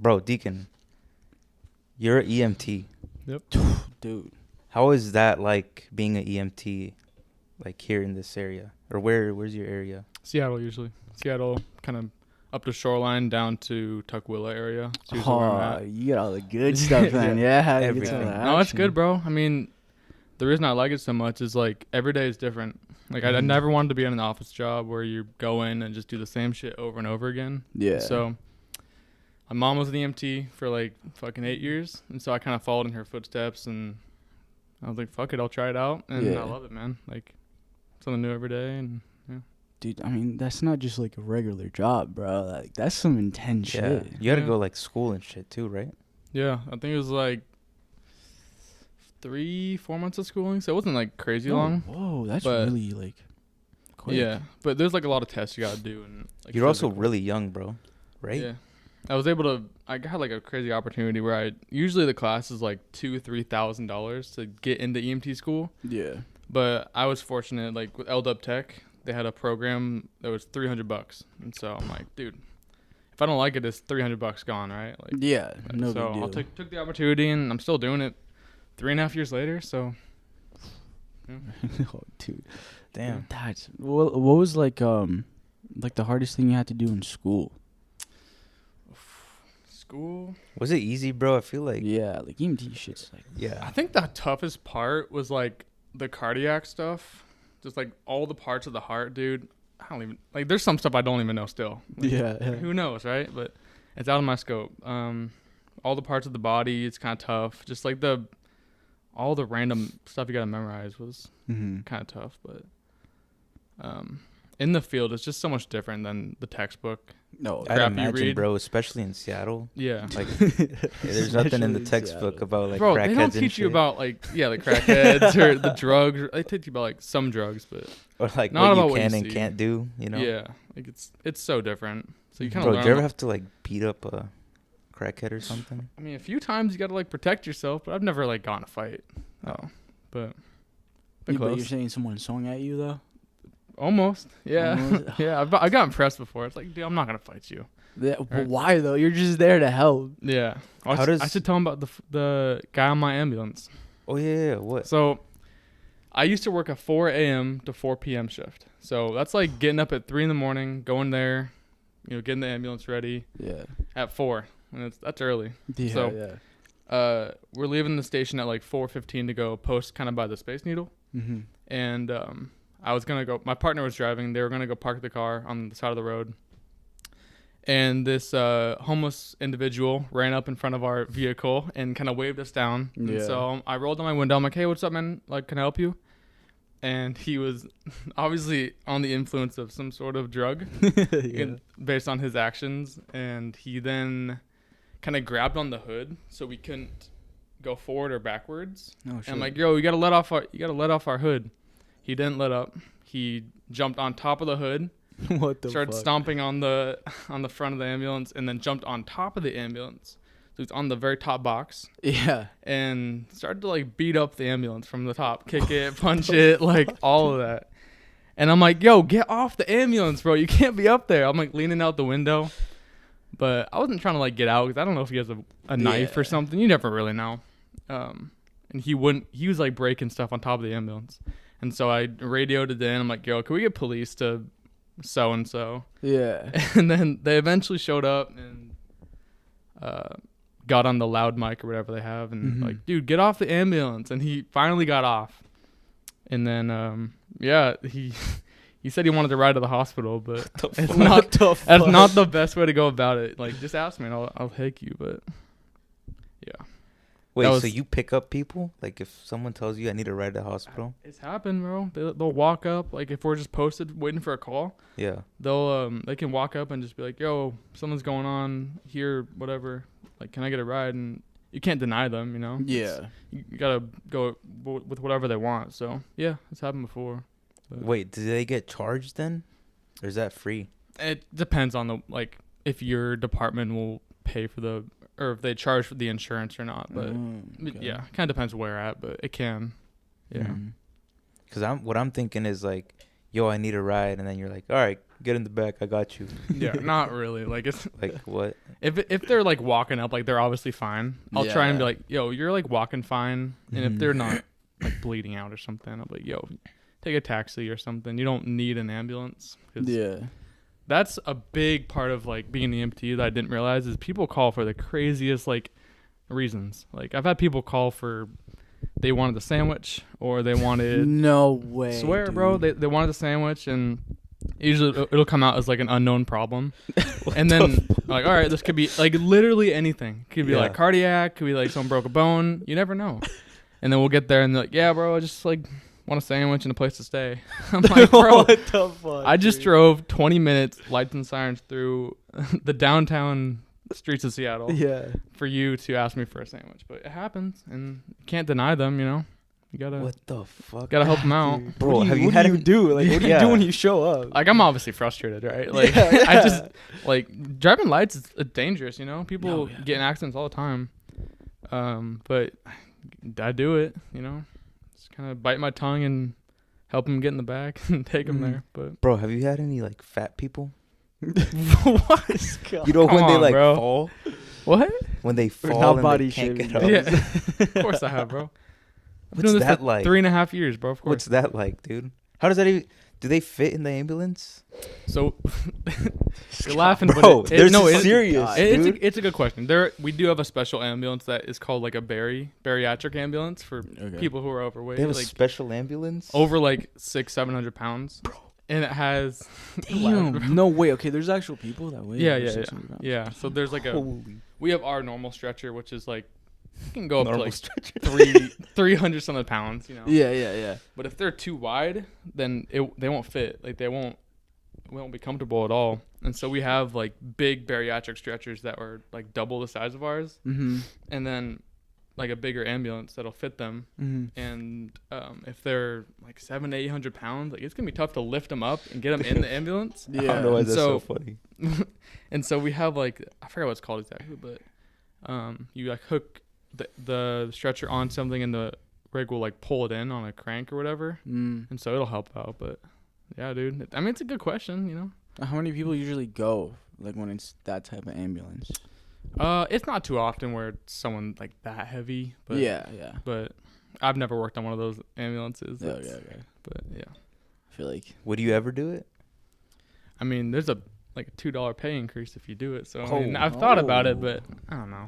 Bro, Deacon, you're an EMT. Yep. Dude. How is that like being an EMT, like here in this area? Or where's your area? Seattle usually. Seattle, kind of up the shoreline down to Tukwila area. You get all the good stuff, man. Yeah, everything. No, it's good, bro. I mean, the reason I like it so much is like every day is different. Like I never wanted to be in an office job where you go in and just do the same shit over and over again. Yeah. So my mom was an EMT for like fucking 8 years, and so I kind of followed in her footsteps, and I was like, fuck it, I'll try it out, and I love it, man. Like something new every day, and yeah. Dude, I mean, that's not just like a regular job, bro. Like that's some intense shit. You gotta go like school and shit too, right? Yeah, I think it was like 3-4 months of schooling, so it wasn't like crazy long. Whoa, that's really like quick. Yeah, but there's like a lot of tests you gotta do, and like, you're also really young, bro, right? Yeah, I was able to. I got like a crazy opportunity where I usually the class is like $2,000-$3,000 to get into EMT school. Yeah, but I was fortunate. Like with LW Tech, they had a program that was $300, and so I'm like, dude, if I don't like it, it's $300 gone, right? Like, yeah, no so big deal. I took the opportunity, and I'm still doing it 3.5 years later. So, yeah. Oh, dude, Damn. that's what was like the hardest thing you had to do in school? School. Was it easy, bro? I feel like Like EMT shit's like I think the toughest part was like the cardiac stuff, just like all the parts of the heart, dude. I don't even like. There's some stuff I don't even know still. Like, who knows, right? But it's out of my scope. All the parts of the body, it's kind of tough. Just like all the random stuff you gotta memorize was kind of tough. But in the field, it's just so much different than the textbook. No, I'd imagine, bro, especially in Seattle. Yeah. Like, there's nothing in the textbook about like bro, crackheads. They don't teach you about like the crackheads or the drugs. They teach you about like some drugs, but or like not what about you can what you and see. can't do. You know? Yeah, like it's so different. So you kind of Bro, learn. did you ever have to like beat up a crackhead or something? I mean, a few times you got to like protect yourself, but I've never like gotten a fight. Oh, but but you're saying someone swung at you though? Almost, yeah. Almost. Yeah, I've gotten pressed before. It's like, dude, I'm not gonna fight you. Yeah, but why though? You're just there to help. Yeah. I should tell him about the guy on my ambulance. Oh yeah. What? So, I used to work a 4 a.m. to 4 p.m. shift. So that's like getting up at 3 a.m, going there, getting the ambulance ready. Yeah. At 4, and that's early. Yeah. So, we're leaving the station at like 4:15 to go post kind of by the Space Needle. Mm-hmm. And I was gonna go. My partner was driving. They were gonna go park the car on the side of the road. And this homeless individual ran up in front of our vehicle and kind of waved us down. Yeah. And so I rolled down my window. I'm like, "Hey, what's up, man? Like, can I help you?" And he was obviously on the influence of some sort of drug, based on his actions. And he then kind of grabbed on the hood so we couldn't go forward or backwards. Oh, shit. And I'm like, "Yo, you gotta let off our hood." He didn't let up. He jumped on top of the hood. What the started fuck? stomping on the front of the ambulance, and then jumped on top of the ambulance. So he's on the very top box. Yeah. And started to like beat up the ambulance from the top, kick it, punch it, like all of that. And I'm like, "Yo, get off the ambulance, bro! You can't be up there." I'm like leaning out the window, but I wasn't trying to like get out because I don't know if he has a knife or something. You never really know. And he wouldn't. He was like breaking stuff on top of the ambulance, and so I radioed it in. I'm like, "Yo, can we get police to so and so?" Yeah. And then they eventually showed up and got on the loud mic or whatever they have, and like, "Dude, get off the ambulance." And he finally got off. And then he said he wanted to ride to the hospital, but that's not the best way to go about it. Like, just ask me and I'll take you, but yeah. Wait, so you pick up people? Like, if someone tells you I need to ride to the hospital? It's happened, bro. They'll walk up. Like, if we're just posted waiting for a call, yeah, they can walk up and just be like, "Yo, something's going on here, whatever. Like, can I get a ride?" And you can't deny them, Yeah. You gotta go with whatever they want. So yeah, it's happened before. But wait, do they get charged then, or is that free? It depends on if your department will pay for or if they charge for the insurance or not. But yeah, kind of depends where at, but it can. Yeah. Because what I'm thinking is like, yo, I need a ride, and then you're like, all right, get in the back, I got you. Yeah, not really. Like it's Like what? if they're like walking up, like they're obviously fine. I'll try and be Yeah. like, yo, you're like walking fine, and if Mhm. they're not like bleeding out or something, I'll be like, yo, take a taxi or something. You don't need an ambulance. 'Cause Yeah. that's a big part of like being an EMT that I didn't realize is people call for the craziest like reasons. Like I've had people call for they wanted the sandwich or they wanted No way. swear bro they wanted the sandwich, and usually it'll come out as like an unknown problem. And then like, all right, this could be like literally anything. Could be like Yeah. cardiac, could be like someone broke a bone, you never know. And then we'll get there and they're like, yeah bro, I just like want a sandwich and a place to stay. I'm like, bro, What the fuck? I just dude? drove 20 minutes, lights and sirens, through the downtown streets of Seattle Yeah. for you to ask me for a sandwich. But it happens, and you can't deny them, you know? You gotta What the fuck? help them out. Bro, What do have you what had do you any- do? Like, what do you Yeah. do when you show up? Like, I'm obviously frustrated, right? Like, Yeah, I yeah. just, like, driving lights is dangerous, you know? People Oh, yeah. get in accidents all the time. But I do it, you know? Just kind of bite my tongue and help them get in the back and take them Mhm. there. But Bro, have you had any like fat people? what? You know Come when they on, like bro. fall? What? When they Or fall not and body they can't shaming, get bro. up. Yeah, of course I have, bro. I've been What's doing this that for like? 3.5 years, bro. Of course. What's that like, dude? How does that even? Do they fit in the ambulance? So you're laughing, Bro, but they're no, it's serious, dude. it's a good question. We do have a special ambulance that is called like a bariatric ambulance for Okay. people who are overweight, They have a like special ambulance. over like 600-700 pounds, and it has Damn. No way. Okay, there's actual people that weigh. yeah, over yeah, 600 pounds. yeah. So there's like a Holy we have our normal stretcher, which is like you can go up to normal like stretcher. 300 something pounds, you know. Yeah, yeah, yeah. But if they're too wide, then they won't fit. Like we won't be comfortable at all. And so we have like big bariatric stretchers that are like double the size of ours, Mm-hmm. and then like a bigger ambulance that'll fit them. Mm-hmm. And if they're like 700 to 800 pounds, like it's gonna be tough to lift them up and get them in the ambulance. I don't know why Yeah. that's so So- funny. And so we have like I forgot what it's called exactly, but you like hook the stretcher on something, and the rig will like pull it in on a crank or whatever, Mm. and so it'll help out. But yeah, dude, I mean it's a good question, you know. How many people usually go like when it's that type of ambulance? It's not too often where it's someone like that heavy, but yeah, yeah. but I've never worked on one of those ambulances. Yeah, That's- okay, okay. But yeah, I feel like Would you ever do it? I mean there's a $2 pay increase if you do it. So I mean, Oh. I've thought about it, but I don't know.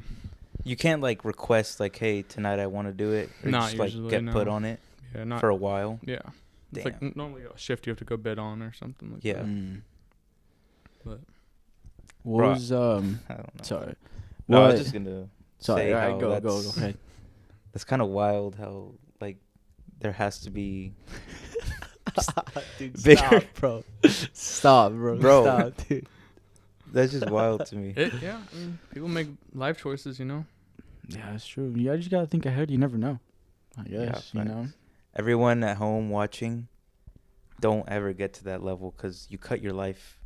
You can't like request like, hey, tonight I want to do it, or Not just like usually, get put no. on it Yeah, not for a while. yeah. It's like normally a shift you have to go bid on or something like Yeah. that. But What Bro, was I don't know. sorry. No, I What- was just gonna sorry. say All right, how go that's- ahead. That's kind of wild how like there has to be Dude, bigger- stop, bro. Stop, bro. Bro. Stop, dude. That's just wild to me. yeah, I mean people make life choices, you know. Yeah, that's true. You just gotta think ahead. You never know. I Yeah, guess you know. facts. Everyone at home watching, don't ever get to that level because you cut your life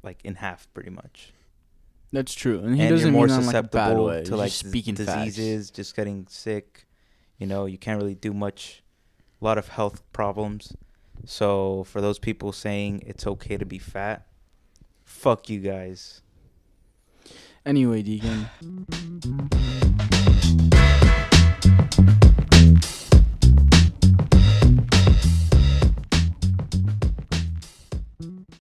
like in half pretty much. That's true, and he And doesn't you're more mean that in, like, a bad susceptible way. to He's like just speaking facts. diseases, just getting sick. You know, you can't really do much. A lot of health problems. So for those people saying it's okay to be fat, fuck you guys. Anyway, Deacon.